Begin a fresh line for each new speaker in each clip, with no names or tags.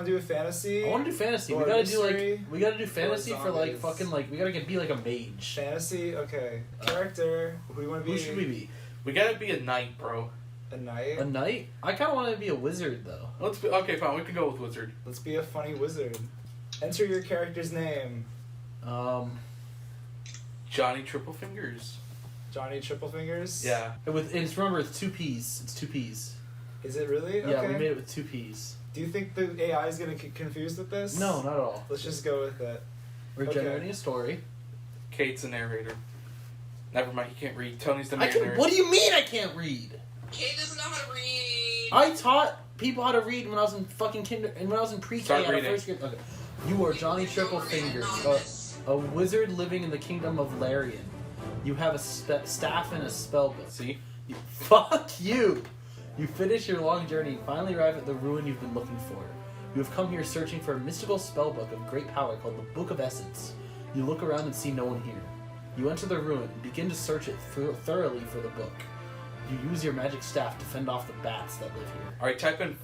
want to do a fantasy?
I want to do fantasy. We gotta do fantasy for like fucking like we gotta be like a mage.
Fantasy, okay. Character. Who do you want to be?
Who should we be?
We gotta be a knight, bro.
A knight.
A knight? I kind of want to be a wizard though.
Okay, fine. We can go with wizard.
Let's be a funny wizard. Enter your character's name.
Johnny Triple Fingers.
Johnny Triple Fingers.
Yeah.
Remember, it's 2 P's. It's 2 P's.
Is it really?
Yeah,
okay.
we made it with 2 P's.
Do you think the AI is gonna get confused with this?
No, not at all.
Let's just go with it.
We're generating a story.
Kate's the narrator. Never mind, he can't read. Tony's the narrator.
What do you mean I can't read?
Kate doesn't know how to read.
I taught people how to read when I was in fucking and when I was in pre-K.
Start reading.
First grade. Okay. You are Johnny Triple Fingers, a wizard living in the kingdom of Larian. You have a staff and a spell book.
See?
Fuck you! You finish your long journey and finally arrive at the ruin you've been looking for. You have come here searching for a mystical spellbook of great power called the Book of Essence. You look around and see no one here. You enter the ruin and begin to search it thoroughly for the book. You use your magic staff to fend off the bats that live here.
Alright, type in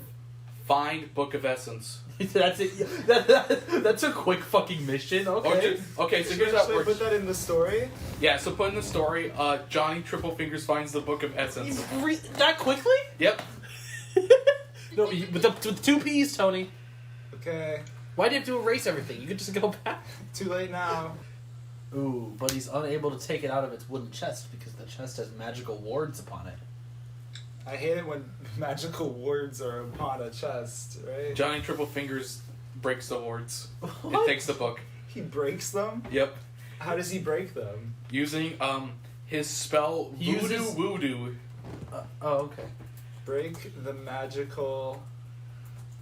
find Book of Essence.
That's it. That's a quick fucking mission. Okay.
Okay, so here's how it works.
Put that in the story?
Yeah, so put in the story, Johnny Triple Fingers finds the Book of Essence.
That quickly?
Yep.
No, with 2 P's, Tony.
Okay.
Why do you have to erase everything? You could just go back.
Too late now.
Ooh, but he's unable to take it out of its wooden chest because the chest has magical wards upon it.
I hate it when magical words are upon a chest, right?
Johnny Triple Fingers breaks the wards.
What?
It takes the book.
He breaks them?
Yep.
How does he break them?
Using his spell Voodoo.
Oh, okay.
Break the magical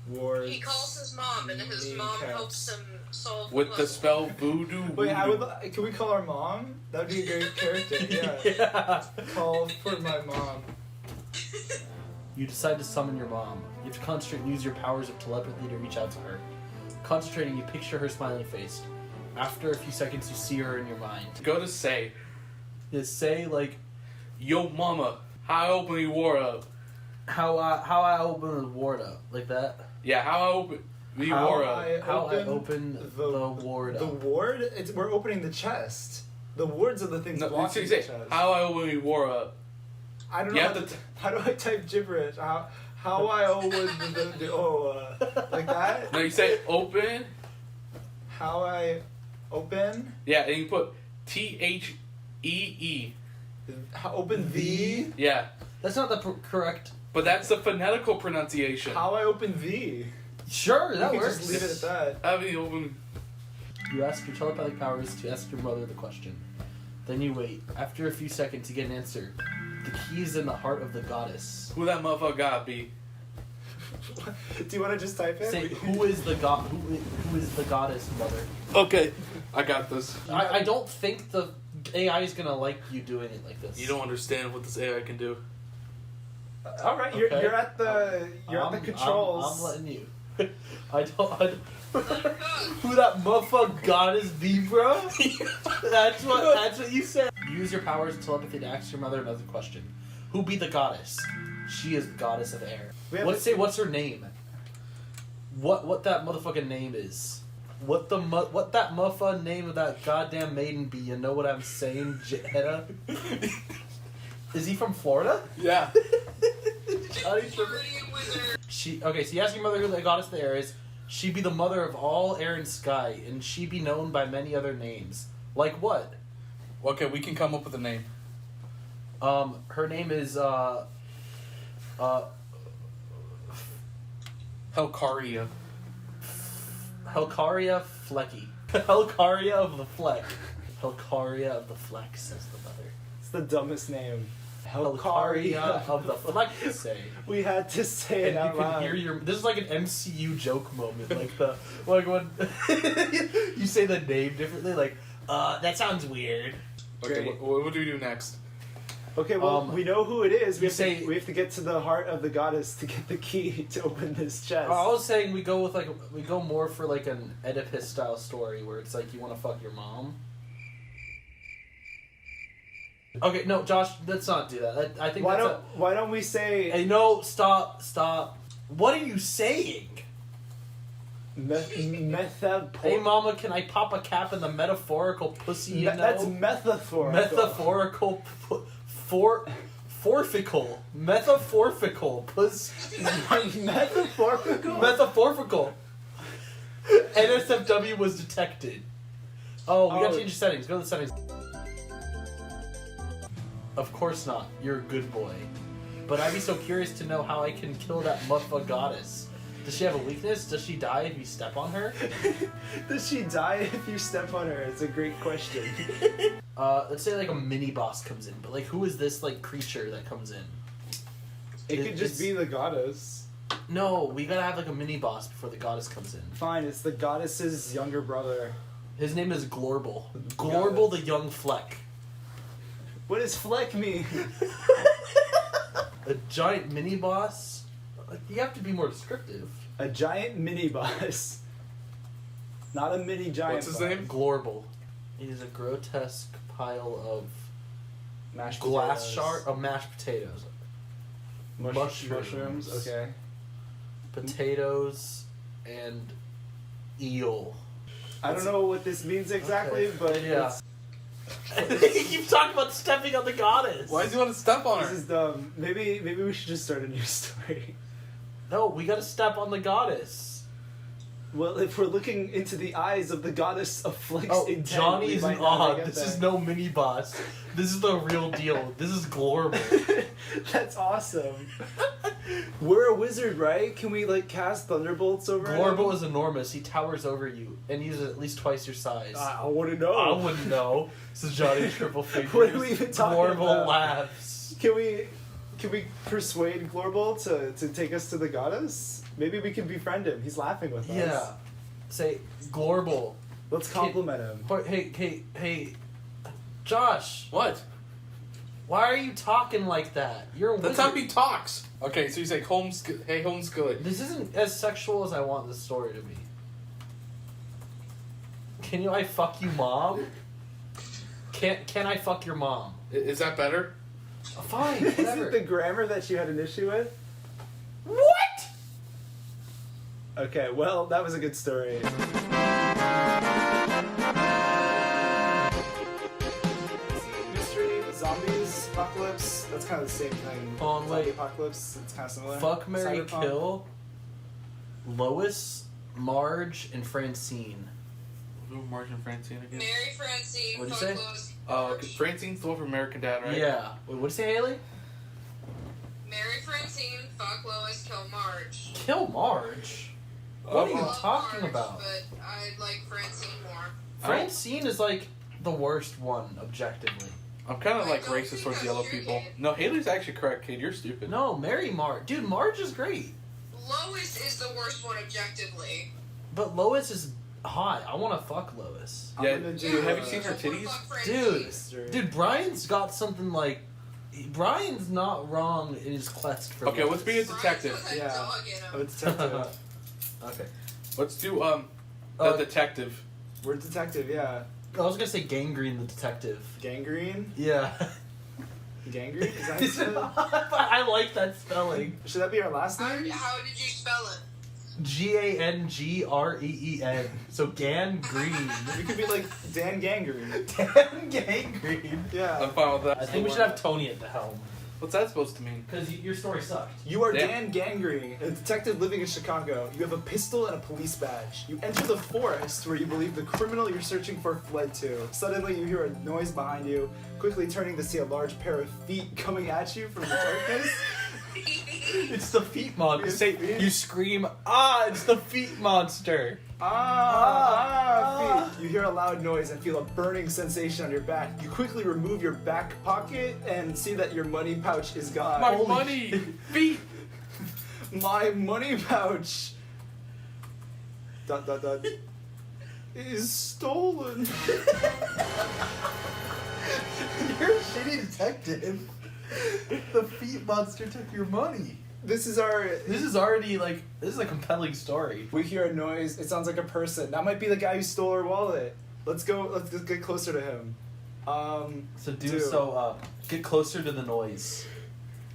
wards.
He calls his mom, and his mom helps him solve
with
puzzle.
the spell Voodoo.
Wait, can we call our mom? That'd be a great character. Yeah.
Yeah.
Call for my mom.
You decide to summon your mom. You have to concentrate and use your powers of telepathy to reach out to her. Concentrating, you picture her smiling face. After a few seconds, you see her in your mind.
Go to say.
Just say, like,
yo mama, how I open the war up.
how I open the ward up. Like that?
Yeah, how I open the war up.
How I open the ward up.
The ward? We're opening the chest. The wards are the things blocking the chest.
How I open the war up.
I don't know. How do I type gibberish? How I open like that?
No, you say open.
How I open?
Yeah, and you put THEE.
Open the?
Yeah.
That's not the correct.
But that's the phonetical pronunciation.
How I open the?
Sure, that
you
works.
Just leave it at that.
How do you open?
You ask your telepathic powers to ask your mother the question. Then you wait. After a few seconds, you get an answer. The key is in the heart of the goddess.
Who that motherfucker gotta be?
Do you want to just type it?
Say, who is the goddess mother?
Okay, I got this.
I don't think the AI is gonna like you doing it like this.
You don't understand what this AI can do.
All right,
Okay.
you're at the controls.
I'm letting you. I don't who that motherfucker goddess be, bro? That's what you said. Use your powers of telepathy to ask your mother another question. Who be the goddess? She is the goddess of air. What's her name? What that motherfucking name is? What that motherfucking name of that goddamn maiden be? You know what I'm saying, Hedda? Is he from Florida?
Yeah.
Okay, so you ask your mother who the goddess of the air is. She be the mother of all air and sky, and she be known by many other names. Like what?
Okay, we can come up with a name.
Her name is
Helcaria.
Helcaria Flecky. Helcaria of the Fleck. Helcaria of the Fleck, says the mother.
It's the dumbest name.
Helcaria of the Fleck, say.
We had to say it out loud.
And you can hear this is like an MCU joke moment, like when you say the name differently, like, that sounds weird.
Okay, what do we do next?
Okay, well, we know who it is. We have to get to the heart of the goddess to get the key to open this chest.
I was saying we go more for like an Oedipus style story where it's like you want to fuck your mom. Okay, no, Josh, let's not do that. I think
why don't we say?
Hey, no, stop. What are you saying? Hey, mama, can I pop a cap in the metaphorical pussy? You know,
That's metaphorical.
Metaphorical, forfical, metaphorical, pussy.
Metaphorical.
Metaphorical. NSFW was detected. Oh, we gotta change the settings. Go to the settings. Of course not. You're a good boy. But I'd be so curious to know how I can kill that muffa goddess. Does she have a weakness? Does she die if you step on her?
Does she die if you step on her? It's a great question.
Let's say like a mini boss comes in, but like who is this like creature that comes in?
It could just
It's-
be the goddess.
No, we gotta have like a mini boss before the goddess comes in.
Fine, it's the goddess's younger brother.
His name is Glorbal. Glorbal the Young Fleck.
What does Fleck mean?
A giant mini boss? You have to be more descriptive.
A giant mini boss. Not a mini giant
What's his
boss.
name?
Glorbal. He is a grotesque pile of
Mashed
glass
potatoes.
shard of mashed potatoes.
Mushrooms, okay.
Potatoes and eel.
I don't know what this means exactly,
Okay.
but
Yeah.
it's,
You keep talking about stepping on the goddess.
Why does he want to step on
this
her?
is dumb. Maybe we should just start a new story.
No, we gotta step on the goddess.
Well, if we're looking into the eyes of the goddess of Flex
Oh,
intent,
Johnny
we
is
might
an
not
odd.
get
This
there.
is no mini boss. This is the real deal. This is Glorbal.
That's awesome. We're a wizard, right? Can we like cast thunderbolts over
Glorbal
him?
is enormous. He towers over you, and he's at least twice your size.
I want to know.
I wouldn't know. This is Johnny Triple Figures.
What are we even talking
Glorbal
about?
laughs.
Can we persuade Glorbal to take us to the goddess? Maybe we can befriend him. He's laughing with us.
Yeah. Say, Glorbal.
Let's compliment him.
Hey, Josh.
What?
Why are you talking like that? You're a
That's
wizard.
how he talks. Okay, so you say hey homeschooling.
This isn't as sexual as I want this story to be. Can I fuck you, mom? Can I fuck your mom?
Is that better?
Fine,
Is
whatever.
it the grammar that you had an issue with?
What?
Okay, well, that was a good story. Mystery, zombies, apocalypse, that's kind of the same thing.
Hold on,
Zombie
wait.
apocalypse, it's kind of similar.
Fuck, marry,
Cyberpunk.
kill. Lois, Marge, and Francine.
Who, Marge and Francine again?
Mary Francine,
What'd you
fuck
say?
Lois,
Oh,
Marge.
Francine's the one from American Dad, right?
Yeah. Wait, what'd you say, Haley?
Mary Francine, fuck Lois, kill Marge.
Kill Marge? What are you
Love
talking
Marge,
about?
But I like Francine more.
Francine is like the worst one, objectively.
I'm kind of
I
like
don't
racist
think
towards
that's
yellow
true,
people.
Kate.
No, Haley's actually correct, Kate. You're stupid.
No, marry Marge. Dude, Marge is great.
Lois is the worst one objectively.
But Lois is hot. I want to fuck Lois.
I'm
Yeah,
gonna
dude,
do,
have you seen her
I wanna
titties?
fuck Francine.
Dude, dude, Brian's got something like... Brian's not wrong in his quest for
Okay, let's be a
Lois.
detective.
Brian's got that
Yeah.
dog in
I'm a
him.
detective.
Okay.
Let's do the
Uh,
detective.
We're a detective, yeah.
I was gonna say Gangrene the detective.
Gangrene?
Yeah.
Gangrene? Is that his name?
I like that spelling.
Should that be our last
How,
name?
how did you spell it?
Gangreen. So gangrene.
We could be like Dan Gangrene.
Damn gangrene.
Yeah.
I'm fine with that.
I think we should have Tony at the helm.
What's that supposed to mean?
Because your story sucked.
You are
Yeah.
Dan Gangrene, a detective living in Chicago. You have a pistol and a police badge. You enter the forest where you believe the criminal you're searching for fled to. Suddenly, you hear a noise behind you, quickly turning to see a large pair of feet coming at you from the darkness.
It's the feet monster.
It's
Say,
feet.
you scream, ah, it's the feet monster.
Feet. You hear a loud noise and feel a burning sensation on your back. You quickly remove your back pocket and see that your money pouch is gone.
My
Holy
money!
shit.
Feet!
My money pouch. ... is stolen.
You're a shitty detective. The feet monster took your money.
This is our.
This is already like, this is a compelling story.
We hear a noise. It sounds like a person. That might be the guy who stole our wallet. Let's go. Let's get closer to him.
Get closer to the noise.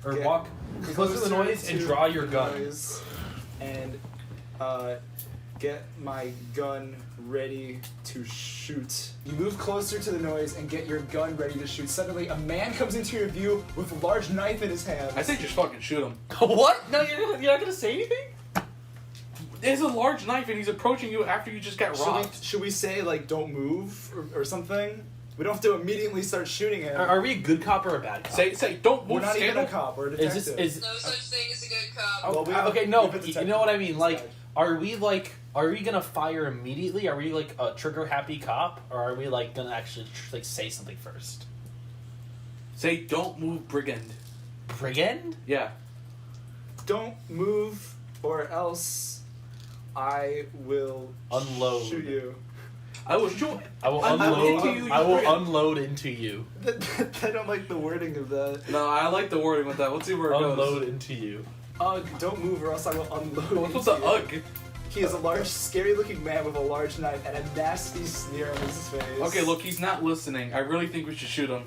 Or
Get
walk closer to the noise and
to
draw your
the
gun.
noise. And get my gun ready to shoot. You move closer to the noise and get your gun ready to shoot. Suddenly, a man comes into your view with a large knife in his hand.
I say just fucking shoot him.
What? No, you're not gonna say anything?
There's a large knife and he's approaching you after you just got robbed.
Should we say, like, don't move or something? We don't have to immediately start shooting him.
Are we a good cop or a bad cop?
Say, don't move.
We're not even
Scandal.
a cop. We're a
Is
detective.
this
No such thing as a good cop.
Well, we have-
okay?
we
No,
have a
you
detective
know what I mean. Like,
badge.
are we gonna fire immediately? Are we like a trigger happy cop, or are we like gonna actually like say something first?
Say, don't move, brigand.
Brigand?
Yeah.
Don't move, or else I will
Unload.
shoot you.
I will shoot.
I will
I'm
unload.
into you, you
I will
brigand.
unload into you.
I don't like the wording of that.
No, I like the wording with that. Let's see where it goes.
Unload into you.
Ugh, don't move, or else I will unload.
What's the
into you.
ugh?
He is a large, scary-looking man with a large knife and a nasty sneer on his face.
Okay, look, he's not listening. I really think we should shoot him.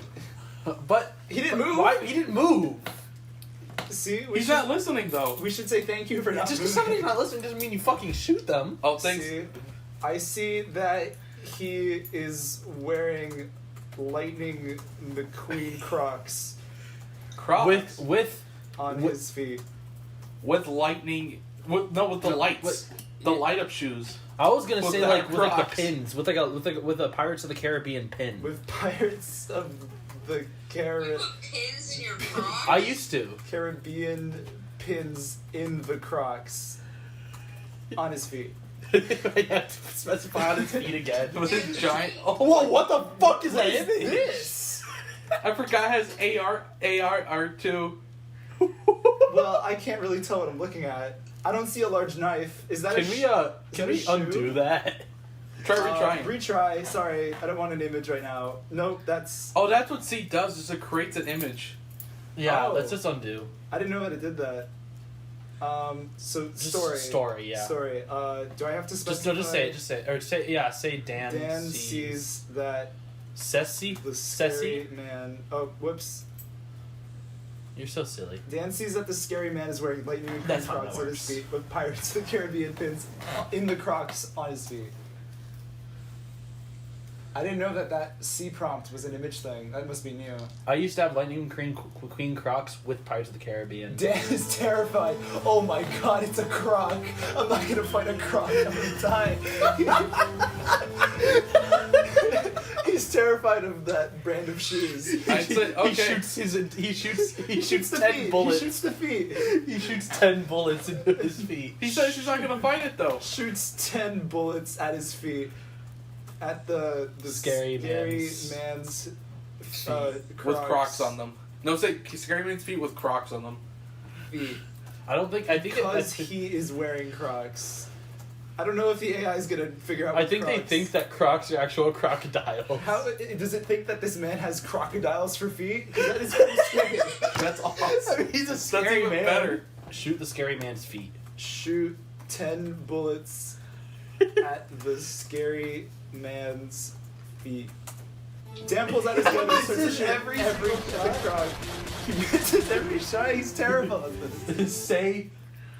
But
He didn't move.
Why? He didn't move.
See,
He's not listening though.
We should say thank you for not
Just
moving.
because somebody's not listening doesn't mean you fucking shoot them.
Oh, thanks.
See, I see that he is wearing Lightning McQueen Crocs
Crocs
With
on
With-
his feet.
with lightning. With the
No,
lights. The light up shoes.
I was gonna
With
say
the
like with like
Crocs.
the pins, with a Pirates of the Caribbean pin.
With Pirates of the
You
Caribbean
put pins in your Crocs?
I used to.
pins in the Crocs on his feet.
I have to specify on his feet again.
With a giant. Oh,
Whoa! What the fuck is
What
that
is
image?
this?
I forgot it has AR2.
Well, I can't really tell what I'm looking at. I don't see a large knife. Is that
Can
a
we
is that
can
a
we
shoe?
undo that?
Try retrying.
Retry. Sorry, I don't want an image right now. Nope, that's.
Oh, that's what C does. Is it creates an image.
Yeah,
Oh.
let's just undo.
I didn't know that it did that. So
Just
story.
Story, yeah.
Story. Do I have to specify?
Just say it. Just say it. Or say yeah. Say Dan.
Dan sees that
Ceci.
the
Ceci.
scary man. Oh, whoops.
You're so silly.
Dan sees that the scary man is wearing lightning McQueen
That's how
Crocs
that
on his
works.
feet with Pirates of the Caribbean pins in the Crocs on his feet. I didn't know that C prompt was an image thing. That must be new.
I used to have Lightning Queen Crocs with Pirates of the Caribbean.
Dan is terrified. Oh my god, it's a croc. I'm not gonna fight a croc. I'm gonna die. He's terrified of that brand of shoes.
I'd say, okay.
He shoots
the
10
feet.
bullets.
He shoots the feet.
He shoots 10 bullets into his feet.
He says he's not gonna fight it though.
Shoots 10 bullets at his feet. At the
Scary man's
man's
With Crocs on them. No, say Scary Man's feet with Crocs on them.
feet.
I think
Because he is wearing Crocs. I don't know if the AI is gonna figure out.
I
what
think they
Crocs-
think that Crocs are actual crocodiles.
How does it think that this man has crocodiles for feet? 'Cause that is pretty scary.
That's
I
awesome.
mean, he's a
That's
scary
even
man.
better.
Shoot the scary man's feet.
Shoot 10 bullets at the scary man's feet. Dan pulls out his gun and starts to
Misses
shoot
every
every croc. He misses every shot. He's terrible at this.
Say.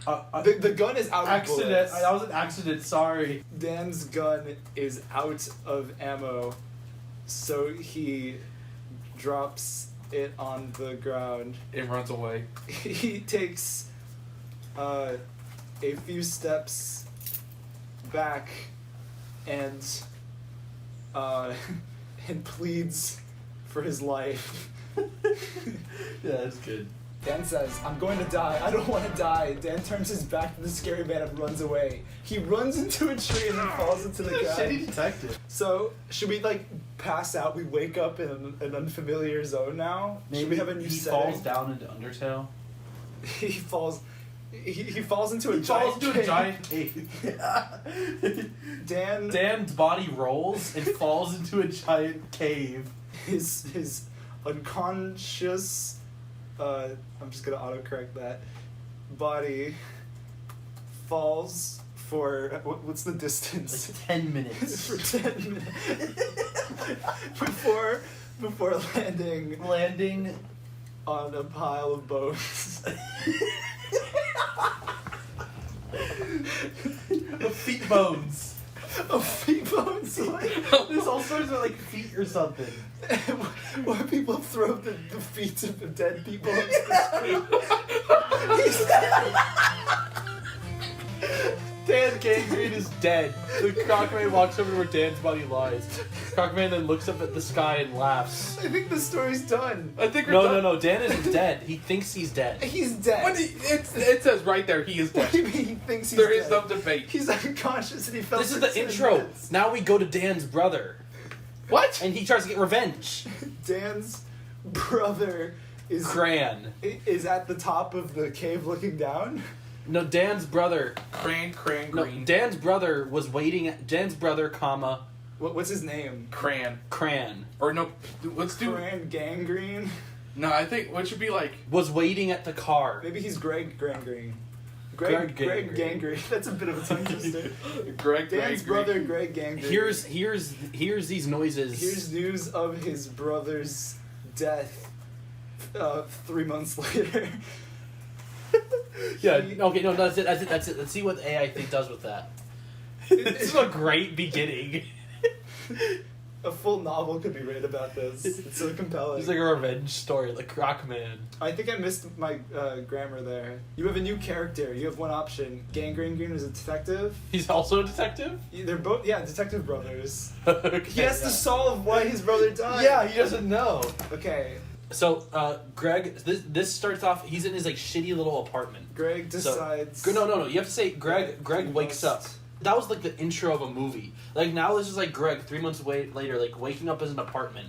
The gun is out of
Accident.
bullets.
That was an accident. Sorry.
Dan's gun is out of ammo, so he drops it on the ground.
It runs away.
He takes a few steps back and and pleads for his life.
Yeah, that's good.
Dan says, "I'm going to die. I don't want to die." Dan turns his back to the scary man and runs away. He runs into a tree and then falls into the ground.
detective.
So, should we like pass out? We wake up in an unfamiliar zone now. Should we have a new
he
setting?
falls down into Undertale.
He falls. He falls into a
He
giant.
falls into a
cave.
giant cave.
Dan.
Dan's body rolls and falls into a giant cave.
His unconscious. I'm just gonna autocorrect that. Body falls for what's the distance?
Like 10 minutes.
For 10 minutes before landing
Landing.
on a pile of bones.
Feet bones.
Oh, feet bones.
This all starts with like feet or something.
Why people throw the feet of dead people into the street?
Dan Gangrene is dead. The Crockman walks over to where Dan's body lies. Crockman then looks up at the sky and laughs.
I think the story's done.
I think we're done.
No. Dan isn't dead. He thinks he's dead.
He's dead.
It says right there he is
What
dead.
do you mean he thinks he's
There
dead?
is no debate.
He's unconscious and he fell
This is
for
the
10
intro.
minutes.
Now we go to Dan's brother.
What?
And he tries to get revenge.
Dan's brother is at the top of the cave looking down.
No, Dan's brother.
Cran
No,
green.
Dan's brother was waiting at Dan's brother, comma,
What's his name?
Cran.
Cran,
Or no, let's do...
Cran Gangrene?
No, I think what should be like...
was waiting at the car.
Maybe he's Greg Gangrene.
Greg
Greg
Gangrene.
Gangrene. That's a bit of a tongue twister.
Greg
Dan's
Green.
brother, Greg Gangrene.
Here's these noises.
Here's news of his brother's death 3 months later.
Yeah. Okay. No. That's it. Let's see what the AI thing does with that. This is a great beginning.
A full novel could be written about this. It's so compelling.
It's like a revenge story, like Crockman.
I think I missed my grammar there. You have a new character. You have one option. Gangrene Green is a detective.
He's also a detective.
They're both, detective brothers.
Okay,
He has to solve why his brother died.
Yeah, he doesn't know.
Okay.
So, Greg, this starts off. He's in his like shitty little apartment.
Greg decides.
No. You have to say Greg. Greg
he
wakes
must-
up. That was like the intro of a movie. Like now this is like Greg 3 months later, like waking up in an apartment,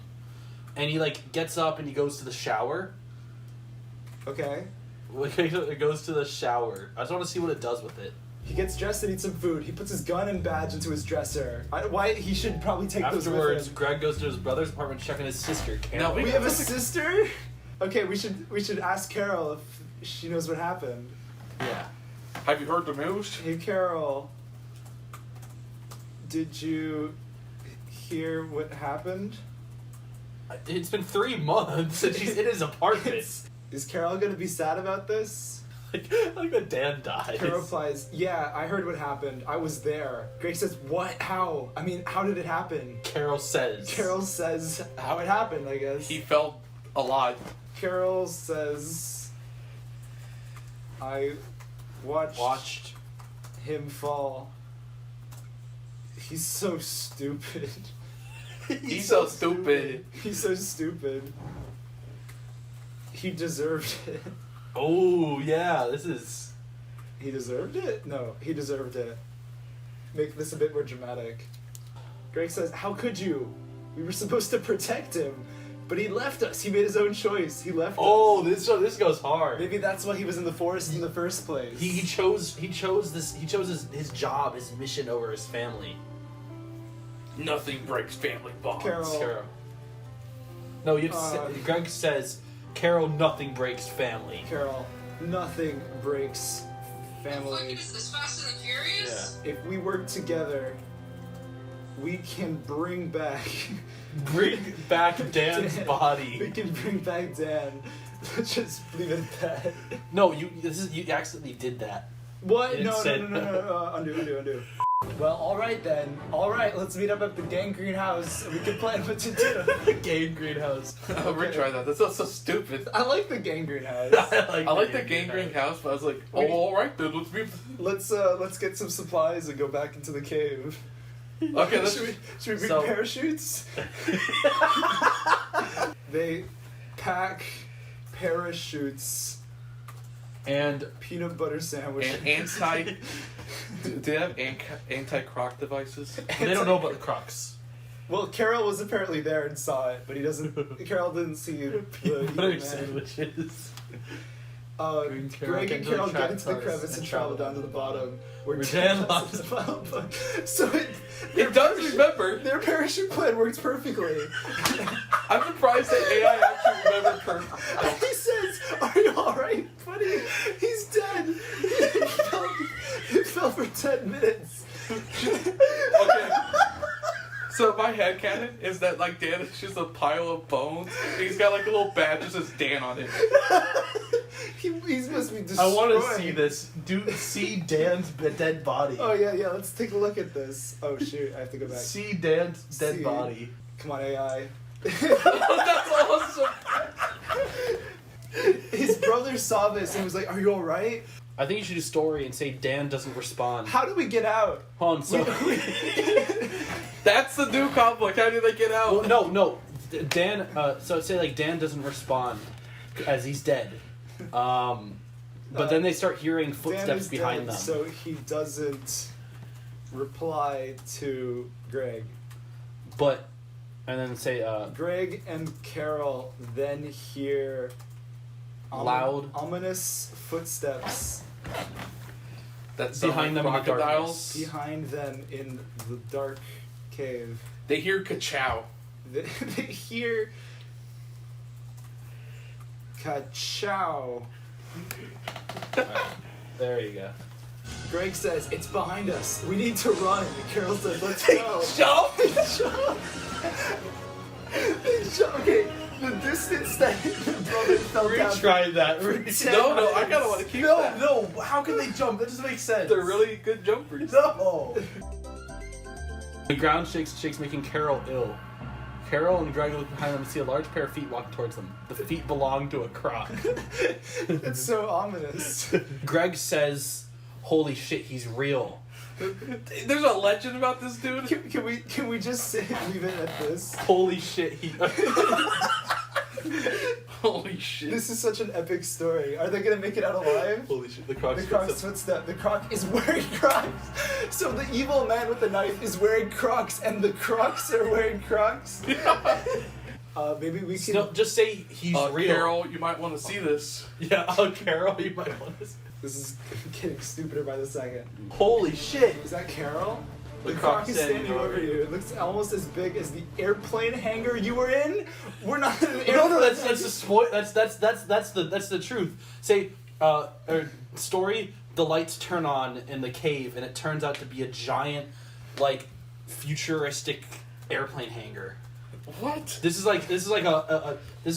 and he like gets up and he goes to the shower.
Okay.
It goes to the shower. I just want to see what it does with it.
He gets dressed and eats some food. He puts his gun and badge into his dresser. Why he should probably take those
Afterwards,
with him.
Greg goes to his brother's apartment, checking his sister. Carol.
No,
We have a sister. Okay, we should ask Carol if she knows what happened.
Yeah.
Have you heard the news?
Hey Carol, did you hear what happened?
It's been 3 months and she's in his apartment.
Is Carol gonna be sad about this?
like when Dan dies.
Carol replies, "Yeah, I heard what happened. I was there." Greg says, "What? How? I mean, how did it happen?"
Carol says.
Carol says how it happened, I guess.
He felt alive.
Carol says, "I watched him fall. He's so stupid."
He's so stupid.
He's so stupid. He deserved it.
Oh, yeah, this is...
He deserved it? No, he deserved it. Make this a bit more dramatic. Greg says, "How could you? We were supposed to protect him. But he left us. He made his own choice. He left us."
This goes hard.
Maybe that's why he was in the forest in the first place.
He chose his job, his mission over his family.
Nothing breaks family bonds.
Carol.
No, you have to say, Greg says, Carol, nothing breaks family.
Carol, nothing breaks
What the fuck
family.
is this, Fast and the Furious?
If we work together, we can bring back...
Bring back Dan's
We
body.
can bring back Dan. Let's just leave it at that.
No, you accidentally did that.
What?
You
No,
said
no. Undo. Well, alright then. Alright, let's meet up at the Gangrene house and we can plan what to do.
Game greenhouse.
I'll retry that. That's so stupid.
I like the Gangrene house.
I like the gangrene house, but I was like, oh,
Wait.
alright then, let's be...
Let's get some supplies and go back into the cave.
Okay, let's...
Should we bring
So-
parachutes? They pack parachutes,
And
peanut butter sandwich.
And anti... Do they have anti-croc devices?
they don't know about the Crocs.
Well, Carol was apparently there and saw it, but he doesn't. Carol didn't see the
Peanut butter
man.
sandwiches.
Greg and Carol get into the crevice and travel down to the bottom, where Dan lost his final book. So
It does remember.
their parachute plan works perfectly.
I'm surprised that AI actually remembered perfectly.
He says, "Are you all right, buddy? He's dead. He fell for 10 minutes."
Okay. So my headcanon is that like Dan is just a pile of bones. And he's got like a little badge that says Dan on it.
He's supposed to be destroyed.
I want to see this. See Dan's dead body.
Oh yeah, let's take a look at this. Oh shoot, I have to go back.
See Dan's dead
See.
body.
Come on, AI.
That's awesome.
His brother saw this and was like, "Are you all right?
I think you should do story and say Dan doesn't respond.
How do we get out?"
Hold on, so...
That's the new conflict. How do they get out?
Well, no. Dan, so say like Dan doesn't respond as he's dead. But then they start hearing
Dan
footsteps
is
behind
dead,
them.
so he doesn't reply to Greg.
And then say,
Greg and Carol then hear
loud,
ominous footsteps
That's
behind them in the
crocodiles.
behind them in the dark cave.
They hear ka-chow.
They hear ka-chow.
there you go.
Greg says, "It's behind us. We need to run." And Carol says, "Let's go."
Jump!
Okay, the distance that the brother fell down.
Retry that.
No, I kind of want to keep that.
No. How can they jump? That doesn't make sense.
They're really good jumpers.
No. The ground shakes, making Carol ill. Carol and Greg look behind them and see a large pair of feet walk towards them. The feet belong to a croc.
It's so ominous.
Greg says, "Holy shit, he's real."
There's a legend about this dude.
Can we just leave it at this?
Holy shit, he...
Holy shit.
This is such an epic story. Are they gonna make it out alive?
Holy shit, the croc's
The croc's footstep. The croc is wearing Crocs. So the evil man with the knife is wearing Crocs, and the Crocs are wearing Crocs. Maybe we can.
No, just say he's real.
Carol, you might want to see this.
Yeah, Carol, you might want to...
This is getting stupider by the second.
Holy shit.
Is that Carol?
The
The
croc
croc is standing over you. It looks almost as big as the airplane hangar you were in. We're not in an airplane.
No, that's the spoil. That's the truth. Say, story. The lights turn on in the cave, and it turns out to be a giant, like, futuristic airplane hangar.
What?
This is like a this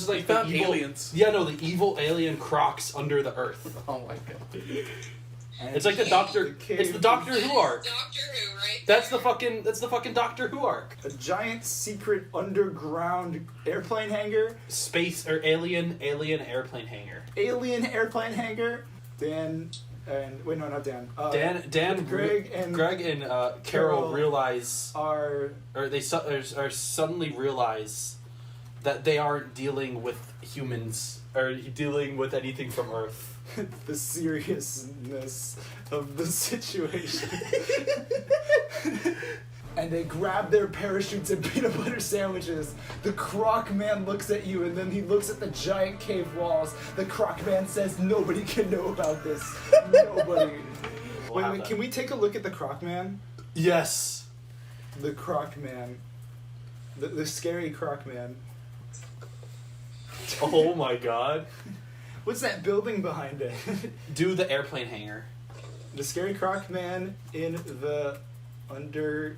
is like
We
the
found
evil,
aliens.
Yeah, no, the evil alien crocs under the earth.
Oh my god.
And
It's like the Doctor.
the cave-
It's the Doctor Who arc.
Doctor Who, right?
That's the fucking Doctor Who arc.
A giant secret underground airplane hangar.
Space or alien airplane hangar.
Alien airplane hangar. Dan and wait, no, not Dan.
Greg and Carol
Carol
realize,
are
or they suddenly realize that they aren't dealing with humans or dealing with anything from Earth.
the seriousness of the situation. And they grab their parachutes and peanut butter sandwiches. The Croc Man looks at you, and then he looks at the giant cave walls. The Croc Man says, "Nobody can know about this. Nobody." Wait, can we take a look at the Croc Man?
Yes.
The Croc Man. The scary Croc Man.
Oh my god.
What's that building behind it?
Do the airplane hangar.
The scary Croc Man in the underground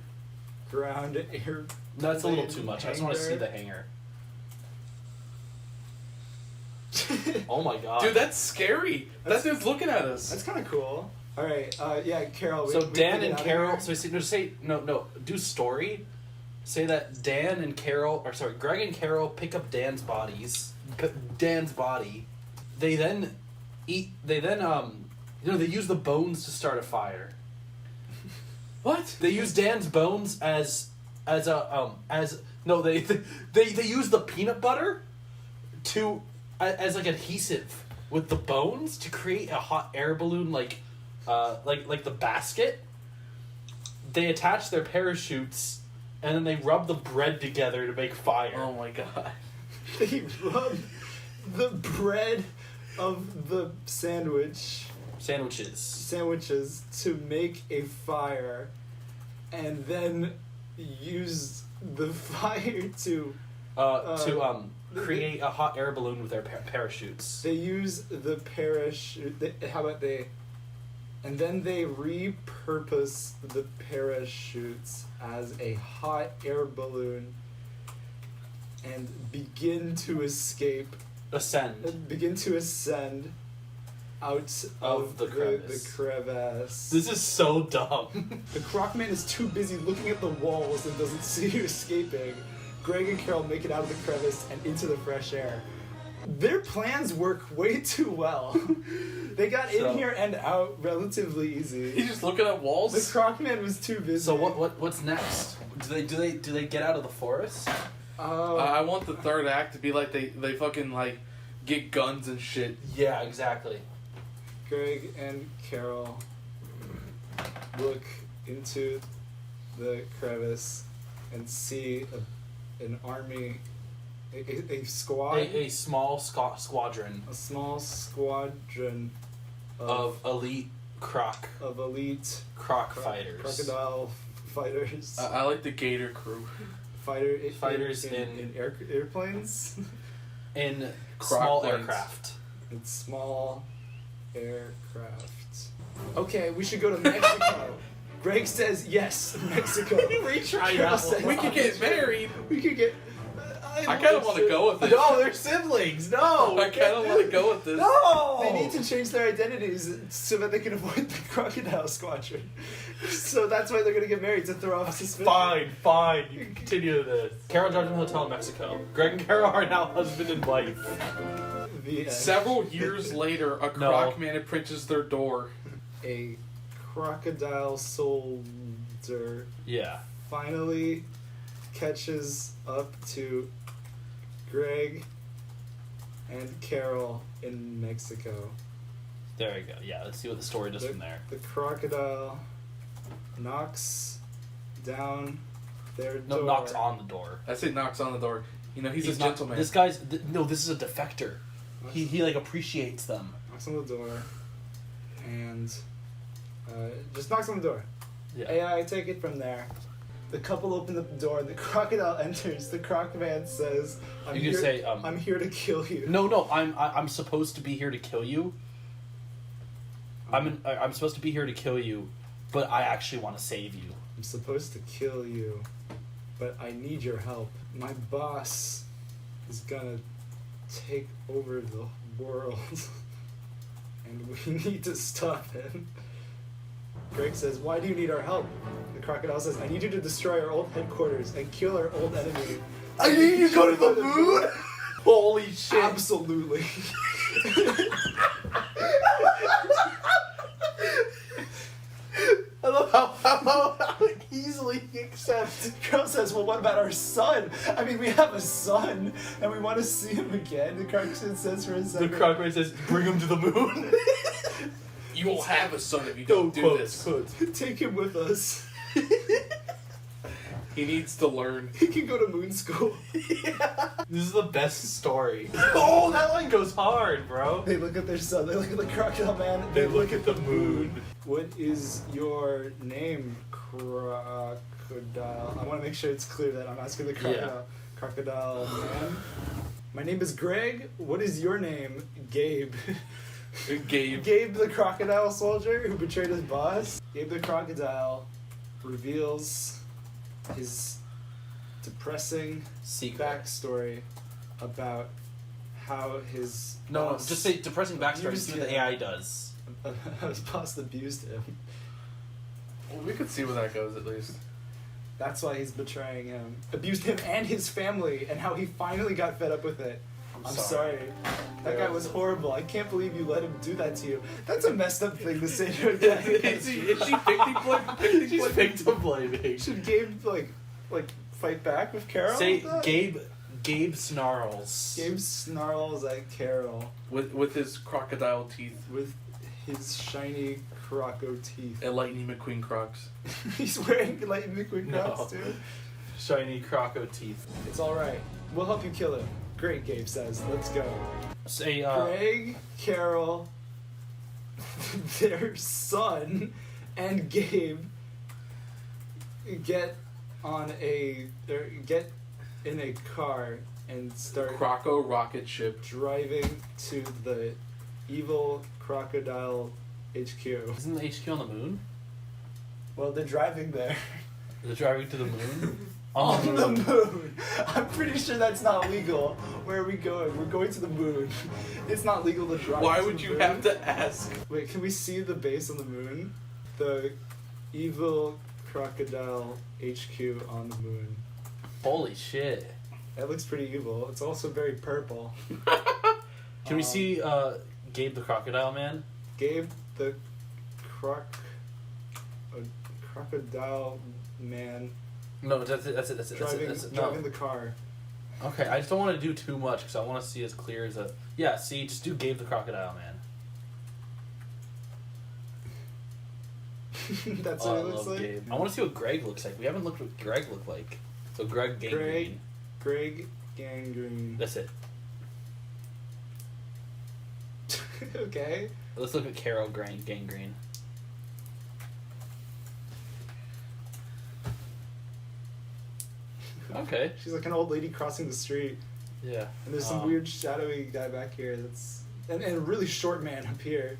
air.
That's a little too much. I just want to see
hangar.
the hangar. Oh my god.
Dude, that's scary. That dude's looking at us.
That's kind of cool. All right, yeah, Carol.
So
we
Dan
can
and
get out of
Carol.
here.
So do story. Say that Dan and Carol, or sorry, Greg and Carol pick up Dan's body. They then they use the bones to start a fire.
What?
They use Dan's bones they use the peanut butter as like adhesive with the bones to create a hot air balloon like the basket. They attach their parachutes and then they rub the bread together to make fire.
Oh my god.
They rub the bread of the sandwiches to make a fire, and then use the fire to
create a hot air balloon with their parachutes.
They use the parachute. And then they repurpose the parachutes as a hot air balloon and begin to ascend. out
Of the crevice.
the crevice.
This is so dumb.
The Crocman is too busy looking at the walls and doesn't see you escaping. Greg and Carol make it out of the crevice and into the fresh air. Their plans work way too well. They got in here and out relatively easy.
He's just looking at walls.
The Crocman was too busy.
So what's next? Do they get out of the forest?
I want the third act to be like they fucking like get guns and shit.
Yeah, exactly.
Greg and Carol look into the crevice and see an army, a squad,
A small squadron
a small squadron
of elite croc
fighters,
crocodile
fighters,
I like the Gator crew.
fighters
in airplanes,
in
Croc
small
planes.
aircraft.
in small aircraft. Okay, we should go to Mexico. Greg says yes, Mexico.
Retry
Carol
that one.
says
We could get married.
We could get.
I kind of want to go with it.
No, they're siblings. No,
I kind of want to go with this.
No,
They need to change their identities so that they can avoid the crocodile squadron. So that's why they're gonna get married, to throw off suspicion.
Fine. You can continue this. Carol drives to the hotel in Mexico. Greg and Carol are now husband and wife.
The end.
Several years later, a Crocman approaches their door.
A crocodile soldier
Yeah.
finally catches up to Greg and Carol in Mexico.
There you go. Yeah, let's see what the story does from there.
The crocodile knocks down their door.
No, knocks on the door.
I say knocks on the door. You know, he's a
not-
gentleman.
This guy's no. This is a defector. He like appreciates them.
Knocks on the door, and just knocks on the door.
Yeah.
I take it from there. The couple open the door. The crocodile enters. The Crocman says,
You can say,
I'm here to kill you."
No. I'm supposed to be here to kill you. I'm supposed to be here to kill you, but I actually want to save you.
I'm supposed to kill you, but I need your help. My boss is gonna take over the world, and we need to stop him. Greg says, "Why do you need our help?" The crocodile says, "I need you to destroy our old headquarters and kill our old enemy."
I need you to go to the moon? Holy shit.
Absolutely.
I love how easily he accepts.
Girl says, "Well, what about our son? I mean, we have a son, and we want to see him again." The Crocodile says for a
The
second.
crocodile says, "Bring him to the moon."
You will have a son if you don't do this.
Take him with us.
He needs to learn.
He can go to moon school.
Yeah. This is the best story. Oh, that line goes hard, bro.
They look at their son. They look at the crocodile man.
They look at the moon.
What is your name, crocodile? I want to make sure it's clear that I'm asking the crocodile. Crocodile man. My name is Greg. What is your name, Gabe?
Gabe.
Gabe the crocodile soldier who betrayed his boss. Gabe the crocodile reveals his depressing
Secret.
backstory about how his
No,
boss
just say depressing backstory.
abused
See what the
him.
AI does.
How his boss abused him.
Well, we could see where that goes at least.
That's why he's betraying him. Abused him and his family, and how he finally got fed up with it. I'm sorry. That guy was horrible. I can't believe you let him do that to you. That's a messed up thing to say to a guy.
Is she victim
She's victim blaming.
Should Gabe like fight back with Carol?
Say
with that?
Gabe snarls.
Gabe snarls at Carol
with his crocodile teeth
with his shiny croco teeth.
and Lightning McQueen Crocs.
He's wearing Lightning McQueen
No.
Crocs too.
Shiny croco teeth.
It's all right. We'll help you kill him. Great, Gabe says. Let's go.
Say
Greg, Carol, their son, and Gabe get in a car and start
Croco rocket ship.
driving to the evil crocodile HQ.
Isn't the HQ on the moon?
Well, they're driving there.
They're driving to the moon.
On the moon. I'm pretty sure that's not legal. Where are we going? We're going to the moon. It's not legal to drive.
Why
to
would
the
you
moon.
have to ask?
Wait, can we see the base on the moon? The evil crocodile HQ on the moon.
Holy shit.
That looks pretty evil. It's also very purple.
Can we see Gabe the Crocodile Man?
Gabe the crocodile man
No, that's it. That's it.
driving the car.
Okay, I just don't want to do too much because I want to see as clear as a. Yeah, see, just do Gabe the Crocodile Man.
That's
Oh,
what
I
it looks
love
like.
Gabe. I want to see what Greg looks like. We haven't looked what Greg looked like. So Greg Gangrene.
Greg Gangrene.
That's it.
Okay.
Let's look at Carol Gangrene. Okay.
She's like an old lady crossing the street,
Yeah.
and there's some weird shadowy guy back here. That's and a really short man up here.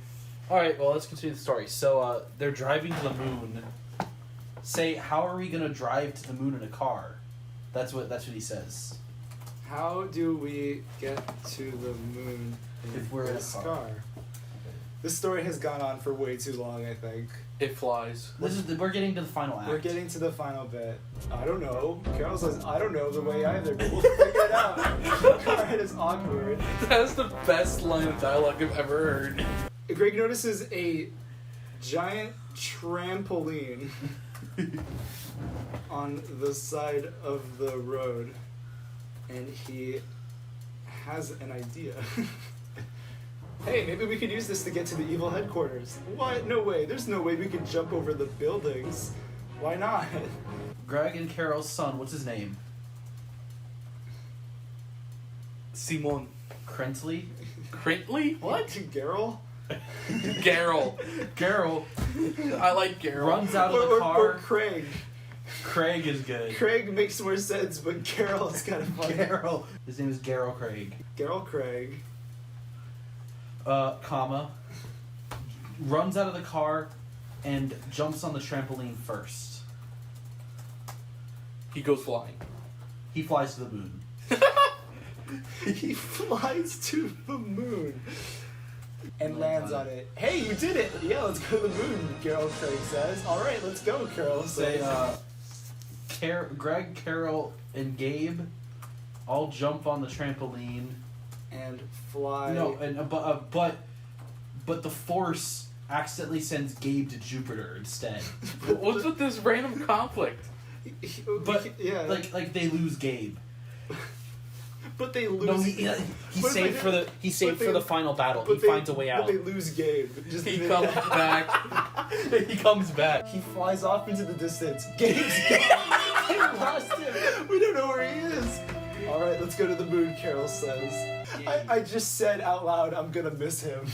All right. Well, let's continue the story. So they're driving to the moon. Say, how are we gonna drive to the moon in a car? That's what he says.
How do we get to the moon
If we're in a
this
car.
This story has gone on for way too long, I think.
It flies.
We're getting to the final act.
We're getting to the final bit. I don't know. Carol says, I don't know the way either, but we'll figure it out. Alright, it's awkward.
That's the best line of dialogue I've ever heard.
Greg notices a giant trampoline on the side of the road, and he has an idea. Hey, maybe we could use this to get to the evil headquarters. What? No way. There's no way we could jump over the buildings. Why not?
Greg and Carol's son. What's his name?
Simon.
Crentley.
Crintley? What?
Garrel?
Garrel.
Garrel
I like Garrel.
runs out of the
Or
car.
Craig.
Craig is good.
Craig makes more sense, but Carol is kind of funny.
Garrel. His name is Garrel Craig.
Garrel Craig.
Comma. Runs out of the car and jumps on the trampoline first.
He goes flying.
He flies to the moon.
He flies to the moon and lands on it. Hey, you did it! Yeah, let's go to the moon, Carol Craig says. Alright, let's go, Carol
Say,
says.
Greg, Carol, and Gabe all jump on the trampoline.
And fly.
No, and but the Force accidentally sends Gabe to Jupiter instead.
What's with this random conflict?
But
yeah,
like they lose Gabe.
but they lose.
No, he
But
saved
they-
for the
they-
the final battle. He
but they-
finds a way out.
But they lose Gabe. Just
He comes back.
He comes back.
He flies off into the distance. Gabe's gone. We lost him. We don't know where he is. All right, let's go to the moon, Carol says. I just said out loud, I'm gonna miss him.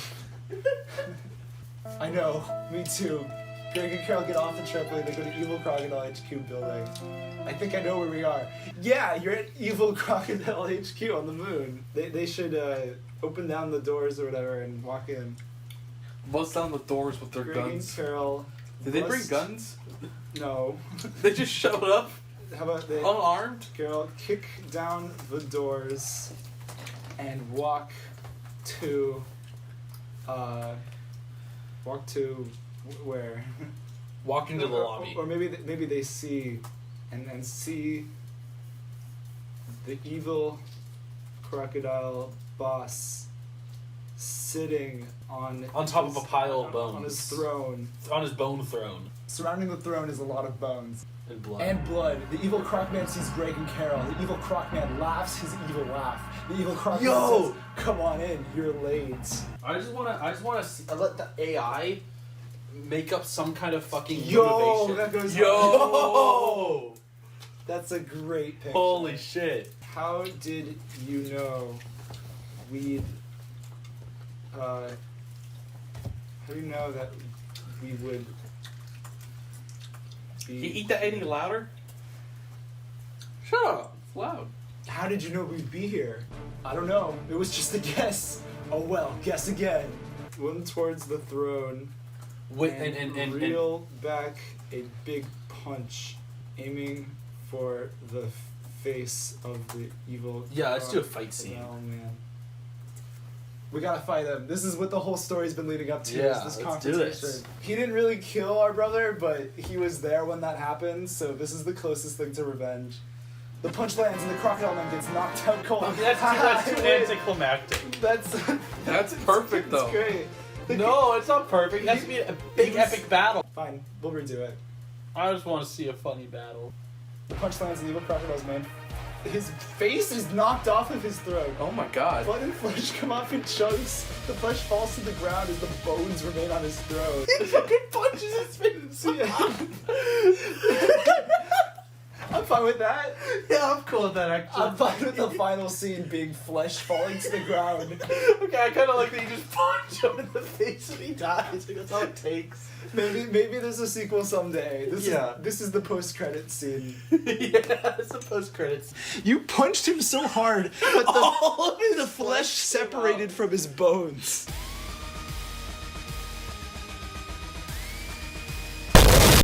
I know, me too. Greg and Carol get off the trampoline, they go to Evil Crocodile HQ building. I think I know where we are. Yeah, you're at Evil Crocodile HQ on the moon. They should open down the doors or whatever and walk in.
Bust down the doors with their
Greg
guns.
and Carol.
Did they bring
bust-
guns?
No.
They just showed up
How about they...
unarmed?
Carol, kick down the doors and walk to where?
Walk into the lobby.
Or maybe they see and see the evil crocodile boss sitting on
top of a pile of
on his
bones.
throne.
On his bone throne.
Surrounding the throne is a lot of bones.
And blood.
And blood. The evil Crocman sees Greg and Carol. The evil Crocman laughs his evil laugh. The evil Crocman says, "Come on in, you're late."
I just wanna let the AI make up some kind of fucking
Yo,
motivation.
that goes.
Yo!
That's a great picture.
Holy shit.
How did you know we'd? How do you know that we would
Can you
be?
eat that any louder? Shut up. It's loud.
How did you know we'd be here? I don't know. It was just a guess. Oh well, guess again. One towards the throne.
With,
and reel back a big punch, aiming for the face of the evil.
Yeah, let's do a fight scene.
Oh man. We gotta fight him. This is what the whole story's been leading up to.
Yeah,
is this
let's do
confrontation.
this.
He didn't really kill our brother, but he was there when that happened, so this is the closest thing to revenge. The punch lands and the crocodile man gets knocked out cold.
That's too anticlimactic.
That's perfect though.
It's great.
No, it's not perfect. It has to be a big epic battle.
Fine, we'll redo it.
I just want to see a funny battle.
The punch lands and the evil crocodile's man. His face is knocked off of his throat.
Oh my god.
Blood and flesh come off in chunks. The flesh falls to the ground as the bones remain on his throat.
He fucking punches his face.
Yeah. I'm fine with that.
Yeah, I'm cool with that actually.
I'm fine with the final scene being flesh falling to the ground.
Okay, I kind of like that you just punch him in the face and he dies. Like, that's all it takes.
Maybe there's a sequel someday.
Yeah.
This is the post-credit scene.
Yeah, it's the post-credits.
You punched him so hard, but
All of his
the flesh separated from his bones.